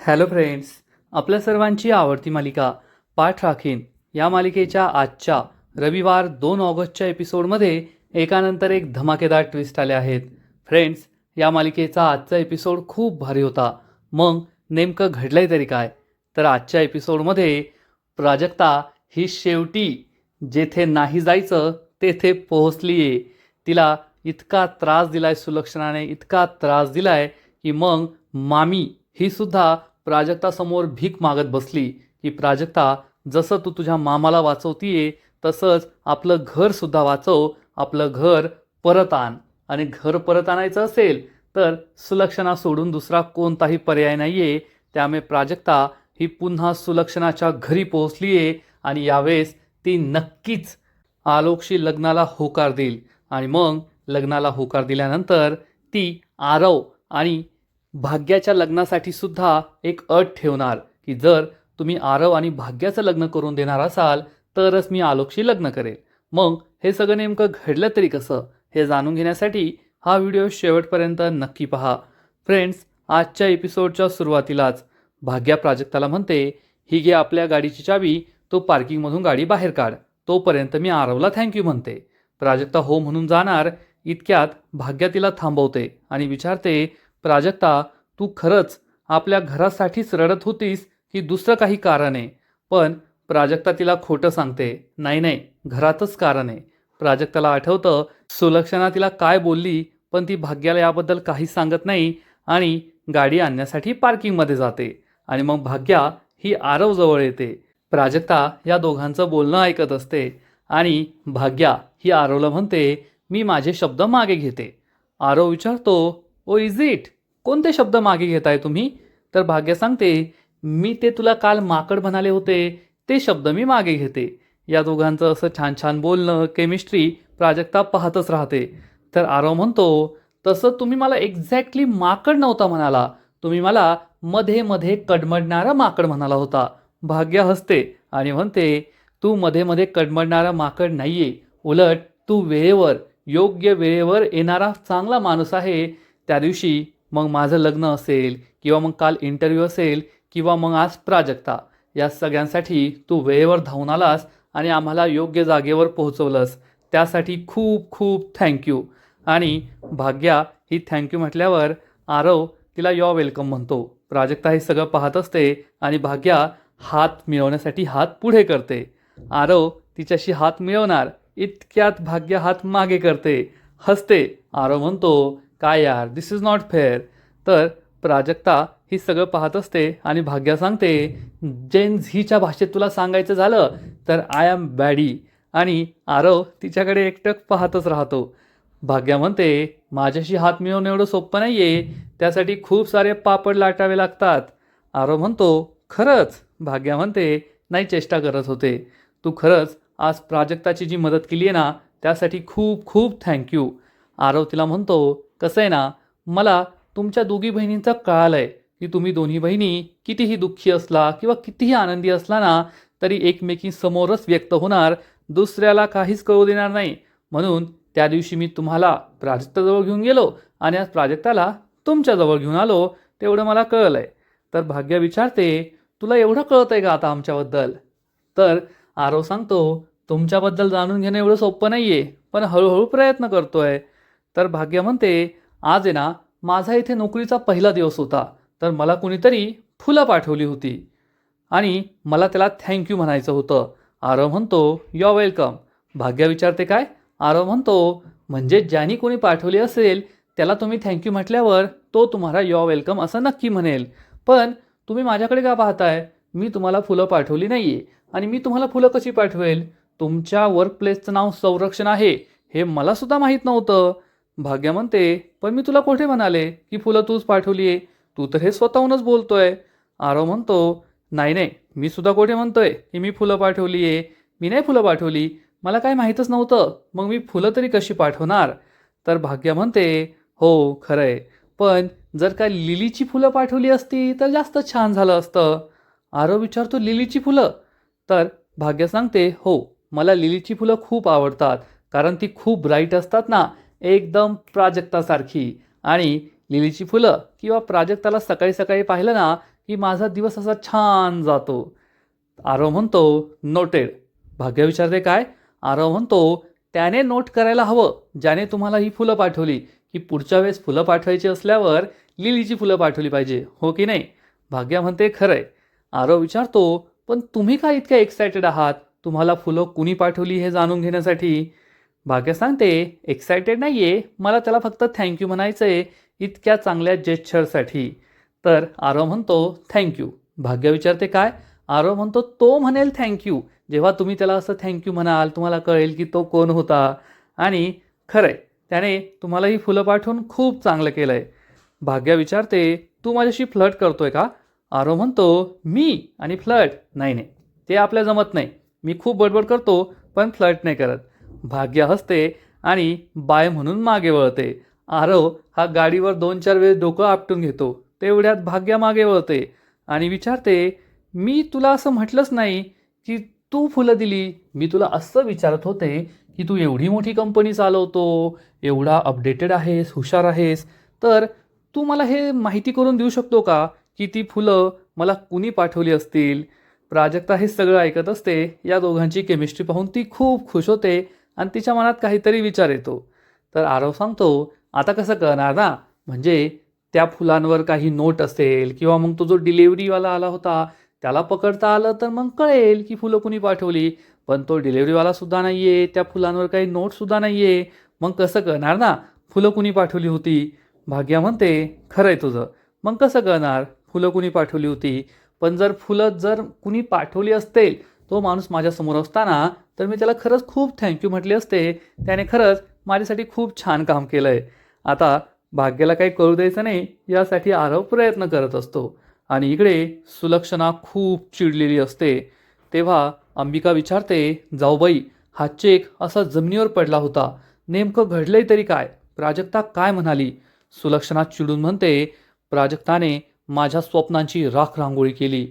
Hello friends, आपल्या सर्वांची आवडती मालिका पाठ राखीन या मालिकेच्या आजच्या रविवार 2 ऑगस्टच्या एपिसोडमध्ये एकानंतर एक धमाकेदार ट्विस्ट आले आहेत. फ्रेंड्स, या मालिकेचा आजचा एपिसोड खूप भारी होता. मग नेमकं घडलंय तरी काय? तर आजच्या एपिसोडमध्ये प्राजक्ता ही शेवटी जेथे नाही जायचं तेथे पोहोचली आहे. तिला इतका त्रास दिलाय सुलक्षणाने, इतका त्रास दिलाय की मग मामी ही सुद्धा प्राजक्तासमोर भीक मागत बसली की प्राजक्ता, जसं तू तुझ्या मामाला वाचवतीये तसंच आपलं घरसुद्धा वाचव, आपलं घर परत आण. आणि घर परत आणायचं असेल तर सुलक्षणा सोडून दुसरा कोणताही पर्याय नाही आहे. त्यामुळे प्राजक्ता ही पुन्हा सुलक्षणाच्या घरी पोहोचली आहे आणि यावेळेस ती नक्कीच आलोकशी लग्नाला होकार देईल. आणि मग लग्नाला होकार दिल्यानंतर ती आरव आणि भाग्याच्या लग्नासाठी सुद्धा एक अट ठेवणार की जर तुम्ही आरव आणि भाग्याचं लग्न करून देणार असाल तरच मी आलोकशी लग्न करेल. मग हे सगळं नेमकं घडलं तरी कसं हे जाणून घेण्यासाठी हा व्हिडिओ शेवटपर्यंत नक्की पहा. फ्रेंड्स, आजच्या एपिसोडच्या सुरुवातीलाच भाग्या प्राजक्ताला म्हणते, ही घे आपल्या गाडीची चावी, तो पार्किंगमधून गाडी बाहेर काढ, तोपर्यंत मी आरवला थँक्यू म्हणते. प्राजक्ता हो म्हणून जाणार इतक्यात भाग्या तिला थांबवते आणि विचारते, प्राजक्ता, तू खरंच आपल्या घरासाठीच रडत होतीस की दुसरं काही कारण आहे? पण प्राजक्ता तिला खोटं सांगते, नाही नाही, घरातच कारण आहे. प्राजक्ताला आठवतं सुलक्षणा तिला काय बोलली, पण ती भाग्याला याबद्दल काहीच सांगत नाही आणि गाडी आणण्यासाठी पार्किंगमध्ये जाते. आणि मग भाग्या ही आरव जवळ येते. प्राजक्ता या दोघांचं बोलणं ऐकत असते आणि भाग्या ही आरवला म्हणते, मी माझे शब्द मागे घेते. आरव विचारतो, ओ इज इट, कोणते शब्द मागे घेताय तुम्ही? तर भाग्य सांगते, मी ते तुला काल माकड म्हणाले होते ते शब्द मी मागे घेते. या दोघांचं असं छान छान बोलणं, केमिस्ट्री प्राजक्ता पाहतच राहते. तर आरव म्हणतो, तसं तुम्ही मला एक्झॅक्टली माकड नव्हता म्हणाला, तुम्ही मला मध्ये मध्ये कडमडणारा माकड म्हणाला होता. भाग्य हसते आणि म्हणते, तू मध्ये मध्ये कडमडणारा माकड नाहीये, उलट तू वेळेवर, योग्य वेळेवर येणारा चांगला माणूस आहे. त्या दिवशी मग माझं लग्न असेल किंवा मग काल इंटरव्ह्यू असेल किंवा मग आज प्राजक्ता, या सगळ्यांसाठी तू वेळेवर धावून आलास आणि आम्हाला योग्य जागेवर पोहोचवलंस, त्यासाठी खूप खूप थँक्यू. आणि भाग्या ही थँक्यू म्हटल्यावर आरव तिला यॉ वेलकम म्हणतो. प्राजक्ता हे सगळं पाहत असते आणि भाग्या हात मिळवण्यासाठी हात पुढे करते. आरव तिच्याशी हात मिळवणार इतक्यात भाग्य हात मागे करते, हसते. आरव म्हणतो, काय यार, दिस इज नॉट फेअर. तर प्राजक्ता ही सगळं पाहत असते आणि भाग्या सांगते, जेन झीच्या भाषेत तुला सांगायचं झालं तर आय एम बॅडी. आणि आरव तिच्याकडे एकटक पाहतच राहतो. भाग्या म्हणते, माझ्याशी हात मिळवणं एवढं सोपं नाही आहे, त्यासाठी खूप सारे पापड लाटावे लागतात. आरव म्हणतो, खरंच? भाग्या म्हणते, नाही, चेष्टा करत होते. तू खरंच आज प्राजक्ताची जी मदत केली आहे ना, त्यासाठी खूप खूप थँक्यू. आरव तिला म्हणतो, कसं आहे ना, मला तुमच्या दोघी बहिणींचं कळालं आहे की तुम्ही दोन्ही बहिणी कितीही दुःखी असला किंवा कितीही आनंदी असला ना तरी एकमेकींसमोरच व्यक्त होणार, दुसऱ्याला काहीच कळू देणार नाही. म्हणून त्या दिवशी मी तुम्हाला प्राजक्ताजवळ घेऊन गेलो आणि आज प्राजक्ताला तुमच्याजवळ घेऊन आलो, तेवढं मला कळलं आहे. तर भाग्य विचारते, तुला एवढं कळत आहे का आता आमच्याबद्दल? तर आरव सांगतो, तुमच्याबद्दल जाणून घेणं एवढं सोपं नाही आहे, पण हळूहळू प्रयत्न करतोय. तर भाग्य म्हणते, आज आहे ना, माझा इथे नोकरीचा पहिला दिवस होता, तर मला कुणीतरी फुलं पाठवली होती आणि मला त्याला थँक्यू म्हणायचं होतं. आरव म्हणतो, यॉ वेलकम. भाग्या विचारते, काय? आरव म्हणतो, म्हणजे ज्यानी कोणी पाठवली असेल त्याला तुम्ही थँक्यू म्हटल्यावर तो तुम्हाला यॉ वेलकम असं नक्की म्हणेल. पण तुम्ही माझ्याकडे का पाहताय? मी तुम्हाला फुलं पाठवली नाही आहे आणि मी तुम्हाला फुलं कशी पाठवेल? तुमच्या वर्कप्लेसचं नाव संरक्षण आहे हे मलासुद्धा माहीत नव्हतं. भाग्या म्हणते, पण मी तुला कुठे म्हणाले की फुलं तूच पाठवली आहे? तू तर हे स्वतःहूनच बोलतोय. आरव म्हणतो, नाही नाही, मी सुद्धा कुठे म्हणतोय की मी फुलं पाठवली आहे? मी नाही फुलं पाठवली, मला काय माहीतच नव्हतं, मग मी फुलं तरी कशी पाठवणार? तर भाग्या म्हणते, हो खरं आहे, पण जर का लिलीची फुलं पाठवली असती तर जास्त छान झालं असतं. आरव विचारतो, लिलीची फुलं? तर भाग्य सांगते, हो, मला लिलीची फुलं खूप आवडतात, कारण ती खूप ब्राईट असतात ना, एकदम प्राजक्तासारखी. आणि लिलीची फुलं किंवा प्राजक्ताला सकाळी सकाळी पाहिलं ना की माझा दिवस असा छान जातो. आरव म्हणतो नोटेड. भाग्य विचारते काय? आरव म्हणतो त्याने नोट करायला हवं ज्याने तुम्हाला ही फुलं पाठवली, की पुढच्या वेळेस फुलं पाठवायची असल्यावर लिलीची फुलं पाठवली पाहिजे, हो की नाही? भाग्या म्हणते खरंय. आरव विचारतो पण तुम्ही का इतक्या एक्सायटेड आहात? तुम्हाला फुलं कुणी पाठवली हे जाणून घेण्यासाठी? भाग्या सांगते एक्सायटेड नाहीये, मला त्याला फक्त थँक्यू म्हणायचंय इतक्या चांगल्या जेस्चरसाठी. तर आरव म्हणतो थँक्यू. भाग्य विचारते काय? आरव म्हणतो तो म्हणेल थँक्यू जेव्हा तुम्ही त्याला असं थँक्यू म्हणाल, तुम्हाला कळेल की तो कोण होता. आणि खरंय त्याने तुम्हाला ही फुलं पाठवून खूप चांगलं केलंय. भाग्या विचारते तू माझ्याशी फ्लर्ट करतोय का? आरव म्हणतो मी आणि फ्लर्ट नाही नाही, ते आपल्या जमत नाही. मी खूप बडबड करतो पण फ्लर्ट नाही करत. भाग्या हसते आणि बाय म्हणून मागे वळते. आरव हा गाडीवर 2-4 वेळेस डोकं आपटून घेतो. तेवढ्यात भाग्या मागे वळते आणि विचारते मी तुला असं म्हटलंच नाही की तू फुलं दिली. मी तुला असं विचारत होते की तू एवढी मोठी कंपनी चालवतो, एवढा अपडेटेड आहेस, हुशार आहेस, तर तू मला हे माहिती करून देऊ शकतो का की ती फुलं मला कुणी पाठवली असतील? प्राजक्ता हे सगळं ऐकत असते. या दोघांची केमिस्ट्री पाहून ती खूप खुश होते आणि तिच्या मनात काहीतरी विचार येतो. तर आरव सांगतो आता कसं कळणार ना, म्हणजे त्या फुलांवर काही नोट असेल किंवा मग तो जो डिलेव्हरीवाला आला होता त्याला पकडता आलं तर मग कळेल की फुलं कुणी पाठवली. पण तो डिलेव्हरीवाला सुद्धा नाहीये, त्या फुलांवर काही नोट सुद्धा नाहीये, मग कसं कळणार ना फुलं कुणी पाठवली होती? भाग्या म्हणते खरंय तुझं, मग कसं कळणार फुलं कुणी पाठवली होती? पण जर कुणी पाठवली असतील, तो माणूस माझ्यासमोर असताना, तर मी त्याला खरंच खूप थँक्यू म्हटले असते. त्याने खरंच माझ्यासाठी खूप छान काम केलंय. आता भाग्याला काही कळू द्यायचं नाही यासाठी आरव प्रयत्न करत असतो. आणि इकडे सुलक्षणा खूप चिडलेली असते. तेव्हा अंबिका विचारते जाऊबाई हा चेक असा जमिनीवर पडला होता, नेमकं घडलंय तरी काय? प्राजक्ता काय म्हणाली? सुलक्षणा चिडून म्हणते प्राजक्ताने माझ्या स्वप्नांची राख रांगोळी केली.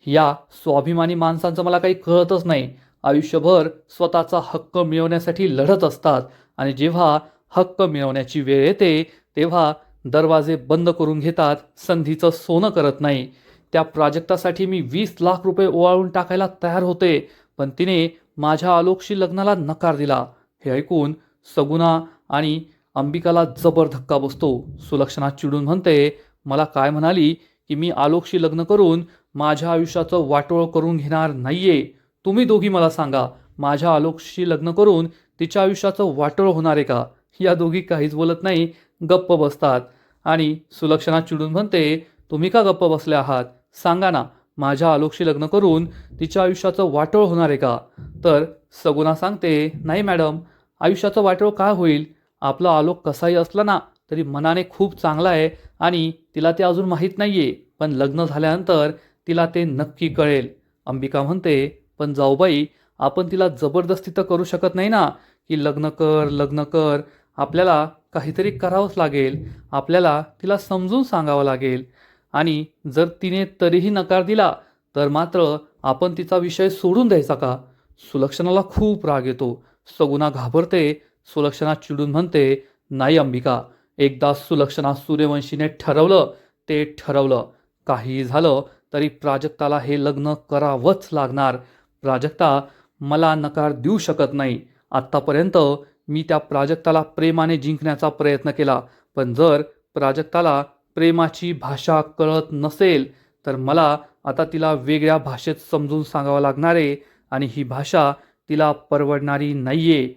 या स्वाभिमानी माणसांचं मला काही कळतच नाही. आयुष्यभर स्वतःचा हक्क मिळवण्यासाठी लढत असतात आणि जेव्हा हक्क मिळवण्याची वेळ येते तेव्हा दरवाजे बंद करून घेतात, संधीचं सोनं करत नाही. त्या प्राजक्तासाठी मी 20 लाख रुपये ओवाळून टाकायला तयार होते, पण तिने माझ्या आलोकशी लग्नाला नकार दिला. हे ऐकून सगुणा आणि अंबिकाला जबर धक्का बसतो. सुलक्षणा चिडून म्हणते मला काय म्हणाली की मी आलोकशी लग्न करून माझ्या आयुष्याचं वाटोळ करून घेणार नाहीये. तुम्ही दोघी मला सांगा, माझ्या आलोकशी लग्न करून तिच्या आयुष्याचं वाटोळ होणार आहे का? या दोघी काहीच बोलत नाही, गप्प बसतात. आणि सुलक्षणा चिडून म्हणते तुम्ही का गप्प बसले आहात? सांगा ना, माझ्या आलोकशी लग्न करून तिच्या आयुष्याचं वाटोळ होणार आहे का? तर सगुणा सांगते नाही मॅडम, आयुष्याचं वाटोळ काय होईल? आपला आलोक कसाही असला ना तरी मनाने खूप चांगला आहे आणि तिला ते अजून माहीत नाहीये, पण लग्न झाल्यानंतर तिला ते नक्की कळेल. अंबिका म्हणते पण जाऊबाई आपण तिला जबरदस्ती तर करू शकत नाही ना की लग्न कर लग्न कर. आपल्याला काहीतरी करावंच लागेल, आपल्याला तिला समजून सांगावं लागेल. आणि जर तिने तरीही नकार दिला तर मात्र आपण तिचा विषय सोडून द्यायचा का? सुलक्षणाला खूप राग येतो. सगुणा घाबरते. सुलक्षणा चिडून म्हणते नाही अंबिका, एकदा सुलक्षणा सूर्यवंशीने ठरवलं ते ठरवलं. काही झालं तरी प्राजक्ताला हे लग्न करावंच लागणार. प्राजक्ता मला नकार देऊ शकत नाही. आत्तापर्यंत मी त्या प्राजक्ताला प्रेमाने जिंकण्याचा प्रयत्न केला, पण जर प्राजक्ताला प्रेमाची भाषा कळत नसेल तर मला आता तिला वेगळ्या भाषेत समजून सांगावं लागणार आहे आणि ही भाषा तिला परवडणारी नाहीये.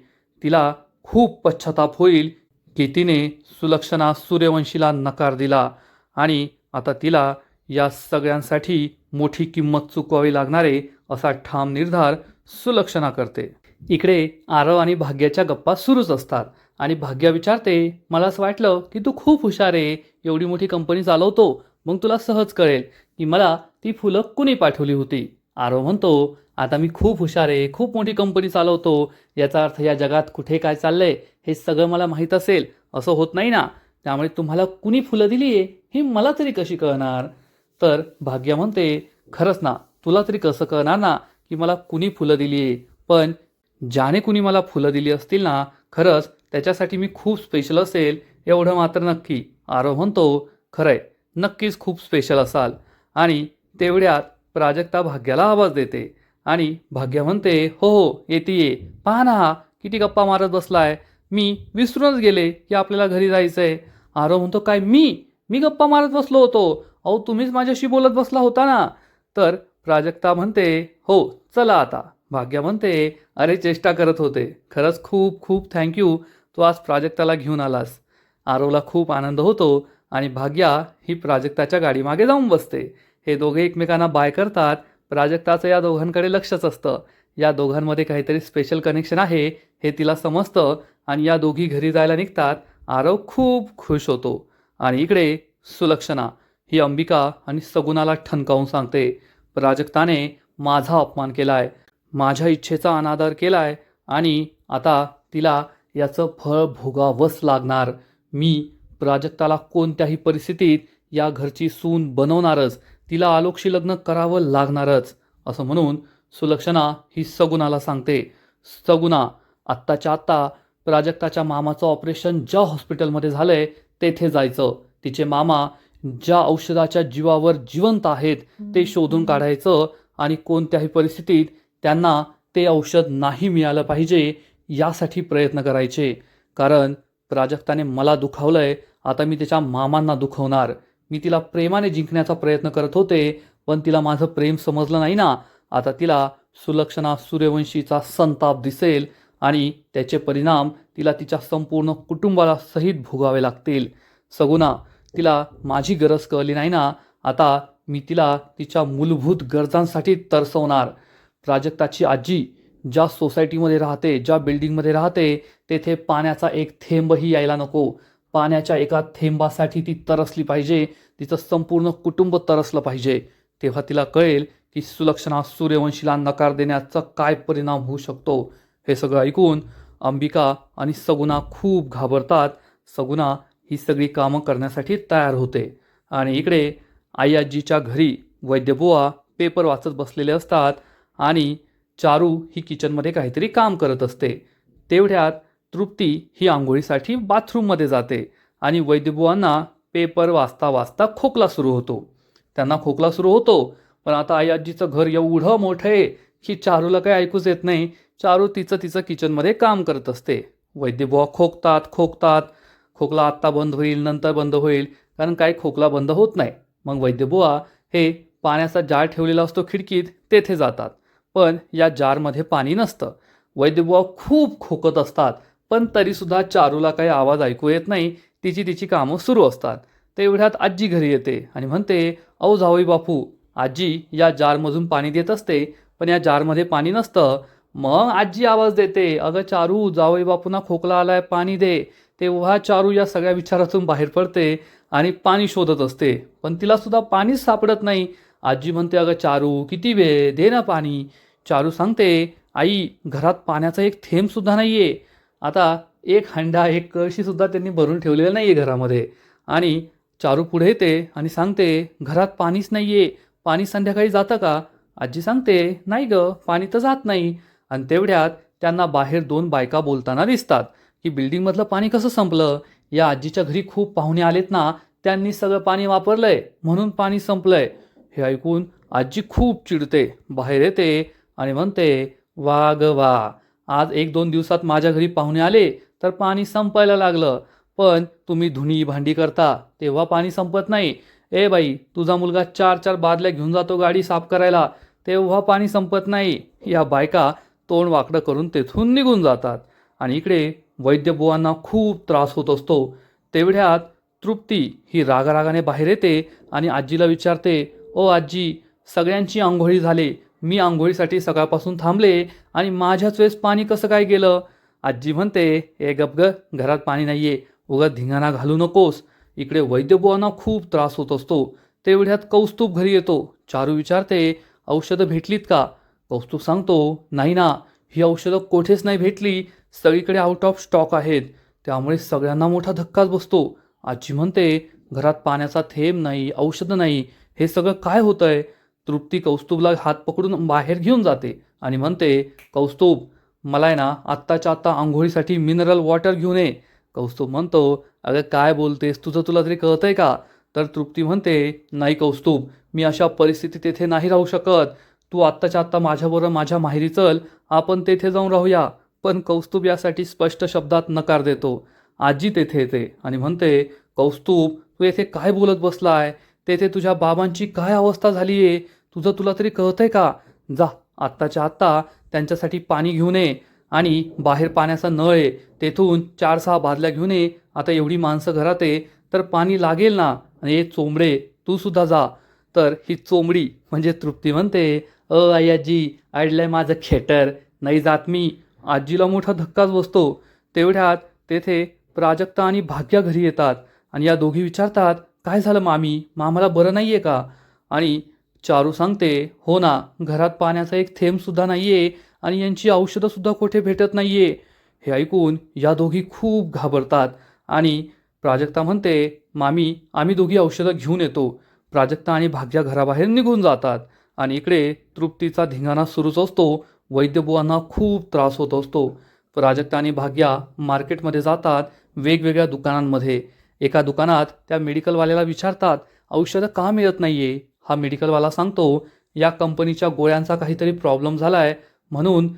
तिला खूप पश्चाताप होईल की तिने सुलक्षणा सूर्यवंशीला नकार दिला आणि आता तिला या सगळ्यांसाठी मोठी किंमत चुकवावी लागणार आहे असा ठाम निर्धार सुलक्षणा करते. इकडे आरव आणि भाग्याच्या गप्पा सुरूच असतात आणि भाग्या विचारते मला असं वाटलं की तू खूप हुशार आहे, एवढी मोठी कंपनी चालवतो, मग तुला सहज कळेल की मला ती फुलं कुणी पाठवली होती. आरव म्हणतो आता मी खूप हुशार आहे, खूप मोठी कंपनी चालवतो, याचा अर्थ या जगात कुठे काय चाललंय हे सगळं मला माहीत असेल असं होत नाही ना, त्यामुळे तुम्हाला कुणी फुलं दिली आहे ही मला तरी कशी कळणार? तर भाग्या म्हणते खरंच ना, तुला तरी कसं कळणार ना की मला कुणी फुलं दिली आहे, पण ज्याने कुणी मला फुलं दिली असतील ना खरंच त्याच्यासाठी मी खूप स्पेशल असेल एवढं मात्र नक्की. आरव म्हणतो खरंय, नक्कीच खूप स्पेशल असाल. आणि तेवढ्यात प्राजक्ता भाग्याला आवाज देते आणि भाग्या म्हणते, हो हो येते, पहा ना हा किती गप्पा मारत बसलाय, मी विसरूनच गेले की आपल्याला घरी जायचंय. आरव म्हणतो, काय मी गप्पा मारत बसलो होतो, अहो तुम्हीच माझ्याशी बोलत बसला होता ना. तर प्राजक्ता म्हणते, हो चला आता. भाग्या म्हणते, अरे चेष्टा करत होते, खरंच खूप खूप थँक्यू, तू आज प्राजक्ताला घेऊन आलास. आरवला खूप आनंद होतो आणि भाग्या ही प्राजक्ताच्या गाडीमागे जाऊन बसते. हे दोघे एकमेकांना बाय करतात. प्राजक्ताचं या दोघांकडे लक्षच असतं. या दोघांमध्ये काहीतरी स्पेशल कनेक्शन आहे हे तिला समजतं आणि या दोघी घरी जायला निघतात. आरव खूप खुश होतो आणि इकडे सुलक्षणा ही अंबिका आणि सगुणाला ठणकावून सांगते, प्राजक्ताने माझा अपमान केलाय, माझ्या इच्छेचा अनादर केलाय आणि आता तिला याचं फळ भोगावंच लागणार. मी प्राजक्ताला कोणत्याही परिस्थितीत या घरची सून बनवणारच, तिला आलोकशी लग्न करावं लागणारच, असं म्हणून सुलक्षणा ही सगुणाला सांगते. सगुणा, आत्ताच्या आत्ता प्राजक्ताच्या मामाचं ऑपरेशन ज्या हॉस्पिटलमध्ये झालंय तेथे जायचं. तिचे मामा ज्या औषधाच्या जीवावर जिवंत आहेत ते शोधून काढायचं आणि कोणत्याही परिस्थितीत त्यांना ते औषध नाही मिळालं पाहिजे यासाठी प्रयत्न करायचे. कारण प्राजक्ताने मला दुखावलंय, आता मी त्याच्या मामांना दुखवणार. मी तिला प्रेमाने जिंकण्याचा प्रयत्न करत होते, पण तिला माझं प्रेम समजलं नाही ना. आता तिला सुलक्षणा सूर्यवंशीचा संताप दिसेल आणि त्याचे परिणाम तिला तिच्या संपूर्ण कुटुंबाला सहित भोगावे लागतील. सगुणा, तिला माझी गरज कळली नाही ना, आता मी तिला तिच्या मूलभूत गरजांसाठी तरसवणार. प्राजक्ताची आजी ज्या सोसायटीमध्ये राहते, ज्या बिल्डिंगमध्ये राहते, तेथे पाण्याचा एक थेंबही यायला नको. पाण्याच्या एका थेंबासाठी ती तरसली पाहिजे, तिचं संपूर्ण कुटुंब तरसलं पाहिजे. तेव्हा तिला कळेल की सुलक्षणा सूर्यवंशीला नकार देण्याचा काय परिणाम होऊ शकतो. हे सगळं ऐकून अंबिका आणि सगुणा खूप घाबरतात. सगुणा ही सगळी कामं करण्यासाठी तयार होते आणि इकडे आई आजीच्या घरी वैद्यबुवा पेपर वाचत बसलेले असतात आणि चारू ही किचनमध्ये काहीतरी काम करत असते. तेवढ्यात तृप्ती ही आंघोळीसाठी बाथरूममध्ये जाते आणि वैद्यबुवांना पेपर वाचता वाचता खोकला सुरू होतो. त्यांना खोकला सुरू होतो, पण आता आई आजीचं घर एवढं मोठं आहे की चारूला काही ऐकूच येत नाही. चारू तिचं किचनमध्ये काम करत असते. वैद्यबुवा खोकतात, खोकला आत्ता बंद होईल, नंतर बंद होईल, कारण काही खोकला बंद होत नाही. मग वैद्यबुवा हे पाण्याचा जार ठेवलेला असतो खिडकीत, तेथे जातात. पण या जारमध्ये पाणी नसतं. वैद्यबुवा खूप खोकत असतात, पण तरीसुद्धा चारूला काही आवाज ऐकू येत नाही. तिची कामं सुरू असतात. तेवढ्यात आजी घरी येते आणि म्हणते, अहो जावई बापू. आजी या जारमधून पाणी देत असते, पण या जारमध्ये पाणी नसतं. मग आजी आवाज देते, अगं चारू, जावई बापूंना खोकला आलाय, पाणी दे. तेव्हा चारू या सगळ्या विचारातून बाहेर पडते आणि पाणी शोधत असते, पण तिला सुद्धा पाणीच सापडत नाही. आजी म्हणते, अगं चारू, किती वेळ, दे ना पाणी. चारू सांगते, आई घरात पाण्याचा एक थेंबसुद्धा नाही आहे. आता एक हंडा, एक कळशीसुद्धा त्यांनी भरून ठेवलेलं नाही आहे घरामध्ये. आणि चारू पुढे येते आणि सांगते, घरात पाणीच नाही आहे, पाणी संध्याकाळी जातं का? आजी सांगते, नाही गं, पाणी तर जात नाही. आणि तेवढ्यात त्यांना बाहेर 2 बायका बोलताना दिसतात की बिल्डिंगमधलं पाणी कसं संपलं. या आजीच्या घरी खूप पाहुणे आलेत ना, त्यांनी सगळं पाणी वापरलंय म्हणून पाणी संपलंय. हे ऐकून आजी खूप चिडते, बाहेर येते आणि म्हणते, वा ग वा, आज 1-2 दिवसात माझ्या घरी पाहुणे आले तर पाणी संपायला लागलं, पण तुम्ही धुणी भांडी करता तेव्हा पाणी संपत नाही. ए बाई, तुझा मुलगा 4-4 बादल्या घेऊन जातो गाडी साफ करायला, तेव्हा पाणी संपत नाही. या बायका तोंड वाकडं करून तेथून निघून जातात आणि इकडे वैद्यबुवांना खूप त्रास होत असतो. तेवढ्यात तृप्ती ही रागारागाने बाहेर येते आणि आजीला विचारते, ओ आजी, सगळ्यांची आंघोळी झाली, मी आंघोळीसाठी सकाळपासून थांबले आणि माझ्याच वेळेस पाणी कसं काय गेलं? आजी म्हणते, ए गप ग, घरात पाणी नाहीये, उगाच धिंगाणा घालू नकोस. इकडे वैद्यबुवांना खूप त्रास होत असतो. तेवढ्यात कौस्तुभ घरी येतो. चारू विचारते, औषधं भेटलीत का? कौस्तुभ सांगतो, नाही ना, ही औषधं कोठेच नाही भेटली, सगळीकडे आउट ऑफ स्टॉक आहेत. त्यामुळे सगळ्यांना मोठा धक्काच बसतो. आजी म्हणते, घरात पाण्याचा थेंब नाही, औषधं नाही, हे सगळं काय होतंय? तृप्ती कौस्तुभला हात पकडून बाहेर घेऊन जाते आणि म्हणते, कौस्तुभ, मला आहे ना आत्ताच्या आत्ता आंघोळीसाठी मिनरल वॉटर घेऊन ये. कौस्तुभ म्हणतो, अगं काय बोलतेस, तुला तरी कळतंय का? तर तृप्ती म्हणते, नाही कौस्तुभ, मी अशा परिस्थितीत तेथे नाही राहू शकत. तू आत्ताच्या आत्ता माझ्याबरोबर माझ्या माहेरी चल, आपण तेथे जाऊन राहूया. पण कौस्तुभ यासाठी स्पष्ट शब्दात नकार देतो. आजी तेथे येते आणि म्हणते, कौस्तुभ, तू येथे काय बोलत बसलाय? तेथे तुझ्या बाबांची काय अवस्था झाली आहे? तुला तरी कळतंय का? जा, आत्ताच्या आत्ता त्यांच्यासाठी पाणी घेऊन ये आणि बाहेर पाण्याचा नळ आहे, तेथून 4-6 बादल्या घेऊन ये. आता एवढी माणसं घरात आहे तर पाणी लागेल ना. आणि हे चोंबडे, तू सुद्धा जा. तर ही चोंबडी म्हणजे तृप्ती म्हणते, आई आजी, अडलंय माझं खेटर, नाही जात मी. आजीला मोठा धक्काच बसतो. तेवढ्यात तेथे प्राजक्ता आणि भाग्या घरी येतात आणि या दोघी विचारतात, काय झालं मामी, मामाला बरं नाही आहे का? आणि चारू सांगते, हो ना, घरात पाण्याचा एक थेंबसुद्धा नाही आहे आणि यांची औषधंसुद्धा कुठे भेटत नाही आहे. हे ऐकून या दोघी खूप घाबरतात आणि प्राजक्ता म्हणते, मामी, आम्ही दोघी औषधं घेऊन येतो. प्राजक्ता आणि भाग्या घराबाहेर निघून जातात आणि इकडे तृप्तीचा धिंगाणा सुरूच असतो. वैद्यबुवांना खूप त्रास होत असतो. प्राजक्ता आणि भाग्या मार्केटमध्ये जातात, वेगवेगळ्या दुकानांमध्ये. एका दुकानात त्या मेडिकलवाल्याला विचारतात, औषधं का मिळत नाही आहे? हा मेडिकलवाला सांगतो, या कंपनीच्या गोळ्यांचा काहीतरी प्रॉब्लेम झाला आहे, म्हणून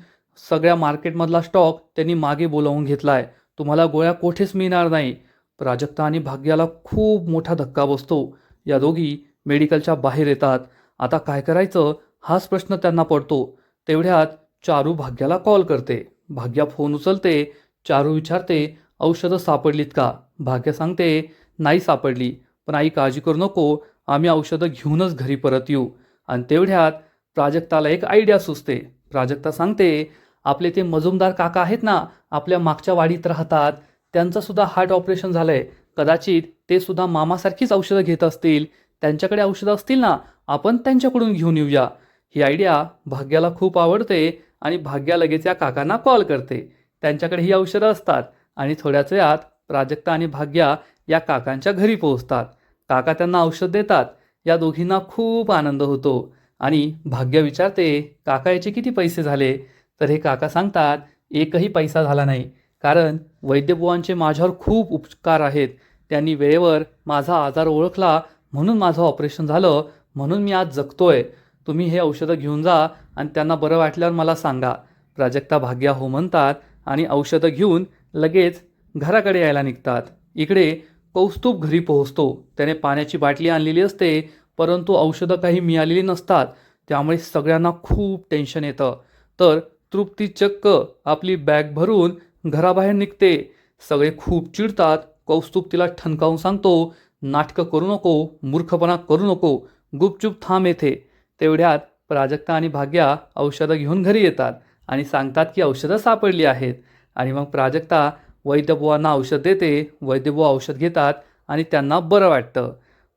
सगळ्या मार्केटमधला स्टॉक त्यांनी मागे बोलावून घेतला आहे. तुम्हाला गोळ्या कोठेच मिळणार नाही. प्राजक्ता आणि भाग्याला खूप मोठा धक्का बसतो. या दोघी मेडिकलच्या बाहेर येतात. आता काय करायचं हाच प्रश्न त्यांना पडतो. तेवढ्यात चारू भाग्याला कॉल करते. भाग्या फोन उचलते. चारू विचारते, औषधं सापडलीत का? भाग्या सांगते, नाही सापडली, पण आई काळजी करू नको, आम्ही औषधं घेऊनच घरी परत येऊ. आणि तेवढ्यात प्राजक्ताला एक आयडिया सुचते. प्राजक्ता सांगते, आपले ते मजुमदार काका आहेत ना, आपल्या मागच्या वाडीत राहतात, त्यांचंसुद्धा हार्ट ऑपरेशन झालं आहे. कदाचित ते सुद्धा मामासारखीच औषधं घेत असतील. त्यांच्याकडे औषधं असतील ना, आपण त्यांच्याकडून घेऊन येऊया. ही आयडिया भाग्याला खूप आवडते आणि भाग्या लगेच या काकांना कॉल करते. त्यांच्याकडे ही औषधं असतात आणि थोड्याच वेळात प्राजक्ता आणि भाग्या या काकांच्या घरी पोहोचतात. काका त्यांना औषध देतात. या दोघींना खूप आनंद होतो आणि भाग्य विचारते, काका याचे किती पैसे झाले? तर हे काका सांगतात, एकही पैसा झाला नाही, कारण वैद्यबुवांचे माझ्यावर खूप उपकार आहेत. त्यांनी वेळेवर माझा आजार ओळखला, म्हणून माझं ऑपरेशन झालं, म्हणून मी आज जगतोय. तुम्ही हे औषधं घेऊन जा आणि त्यांना बरं वाटल्यावर मला सांगा. प्राजक्ता भाग्या हो म्हणतात आणि औषधं घेऊन लगेच घराकडे यायला निघतात. इकडे कौस्तुभ घरी पोहोचतो. त्याने पाण्याची बाटली आणलेली असते, परंतु औषधं काही मिळालेली नसतात. त्यामुळे सगळ्यांना खूप टेन्शन येतं. तर तृप्ती चक्क आपली बॅग भरून घराबाहेर निघते. सगळे खूप चिडतात. कौस्तुभ तिला ठणकावून सांगतो, नाटकं करू नको, मूर्खपणा करू नको, गुपचूप थांब येथे. तेवढ्यात प्राजक्ता आणि भाग्या औषधं घेऊन घरी येतात आणि सांगतात की औषधं सापडली आहेत. आणि मग प्राजक्ता वैद्यबुवांना औषध देते. वैद्यबुवा औषध घेतात आणि त्यांना बरं वाटतं.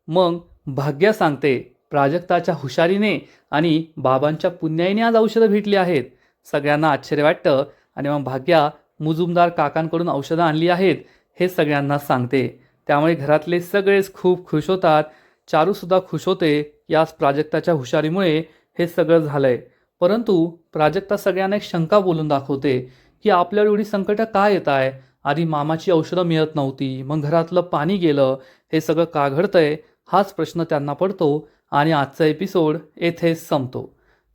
मग भाग्या सांगते, प्राजक्ताच्या हुशारीने आणि बाबांच्या पुण्याईने आज औषधं भेटली आहेत. सगळ्यांना आश्चर्य वाटतं आणि मग भाग्या मुजुमदार काकांकडून औषधं आणली आहेत हे सगळ्यांना सांगते. त्यामुळे घरातले सगळेच खूप खुश होतात. चारूसुद्धा खुश होते की आज प्राजक्ताच्या हुशारीमुळे हे सगळं झालंय. परंतु प्राजक्ता सगळ्यांना एक शंका बोलून दाखवते की आपल्यावर एवढी संकटं का येत आहे? आधी मामाची औषधं मिळत नव्हती, मग घरातलं पाणी गेलं, हे सगळं का घडतंय? हाच प्रश्न त्यांना पडतो आणि आजचा एपिसोड येथेच संपतो.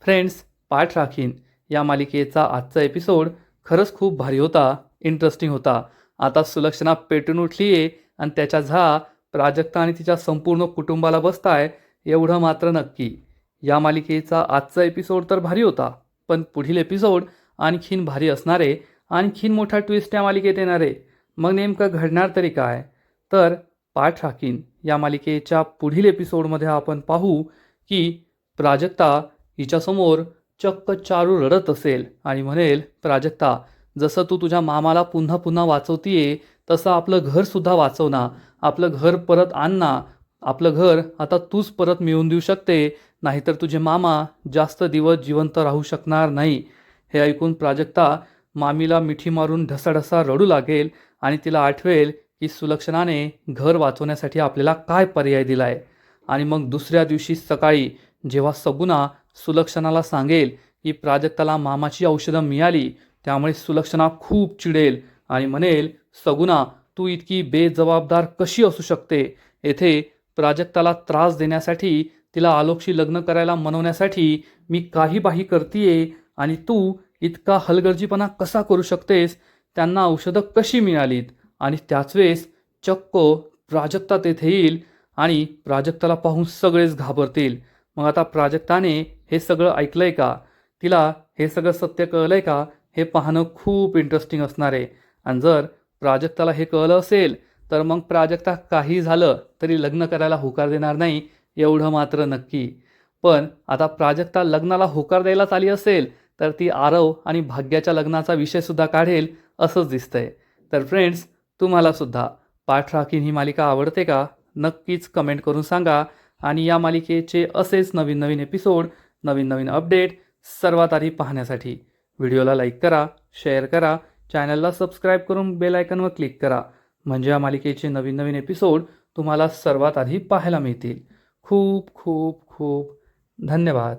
फ्रेंड्स, पाठ राखीन या मालिकेचा आजचा एपिसोड खरंच खूप भारी होता, इंटरेस्टिंग होता. आता सुलक्षणा पेटून उठली आहे आणि त्याच्या झा प्राजक्ता आणि तिच्या संपूर्ण कुटुंबाला बसताय एवढं मात्र नक्की. या मालिकेचा आजचा एपिसोड तर भारी होता, पण पुढील एपिसोड आणखीन भारी असणारे, आणखीन मोठा ट्विस्ट या मालिकेत येणारे. मग नेमकं घडणार तरी काय? तर पाठ राखीन या मालिकेच्या पुढील एपिसोडमध्ये आपण पाहू की प्राजक्ता हिच्यासमोर चक्क चारू रडत असेल आणि म्हणेल, प्राजक्ता, जसं तू तुझ्या मामाला पुन्हा पुन्हा वाचवतीये तसं आपलं घरसुद्धा वाचव ना, आपलं घर परत आण ना. आपलं घर आता तूच परत मिळवून देऊ शकते, नाहीतर तुझे मामा जास्त दिवस जिवंत राहू शकणार नाही. हे ऐकून प्राजक्ता मामीला मिठी मारून ढसाढसा रडू लागेल आणि तिला आठवेल की सुलक्षणाने घर वाचवण्यासाठी आपल्याला काय पर्याय दिलाय. आणि मग दुसऱ्या दिवशी सकाळी जेव्हा सगुणा सुलक्षणाला सांगेल की प्राजक्ताला मामाची औषधं मिळाली, त्यामुळे सुलक्षणा खूप चिडेल आणि म्हणेल, सगुणा, तू इतकी बेजबाबदार कशी असू शकते? येथे प्राजक्ताला त्रास देण्यासाठी, तिला आलोकशी लग्न करायला मनवण्यासाठी मी काही करतीये आणि तू इतका हलगर्जीपणा कसा करू शकतेस? त्यांना औषधं कशी मिळालीत? आणि त्याच वेळेस चक्क प्राजक्ता तेथे येईल आणि प्राजक्ताला पाहून सगळेच घाबरतील. मग आता प्राजक्ताने हे सगळं ऐकलंय का? तिला हे सगळं सत्य कळलंय का? हे पाहणं खूप इंटरेस्टिंग असणार आहे. आणि जर प्राजक्ताला हे कळलं असेल तर मग प्राजक्ता काही झालं तरी लग्न करायला होकार देणार नाही, एवढं मात्र नक्की. पण आता प्राजक्ता लग्नाला होकार द्यायलाच आली असेल तर ती आरव आणि भाग्याच्या लग्नाचा विषयसुद्धा काढेल असंच दिसतंय. तर फ्रेंड्स, तुम्हालासुद्धा पाठ राखीन ही मालिका आवडते का? नक्कीच कमेंट करून सांगा. आणि या मालिकेचे असेच नवीन नवीन एपिसोड, नवीन नवीन अपडेट सर्वात आधी पाहण्यासाठी व्हिडिओला लाईक करा, शेअर करा, चॅनलला सबस्क्राईब करून बेल आयकॉनवर क्लिक करा. म्हणजे या मालिकेचे नवीन नवीन एपिसोड तुम्हाला सर्वात आधी पाहायला मिळतील. खूप खूप खूप धन्यवाद.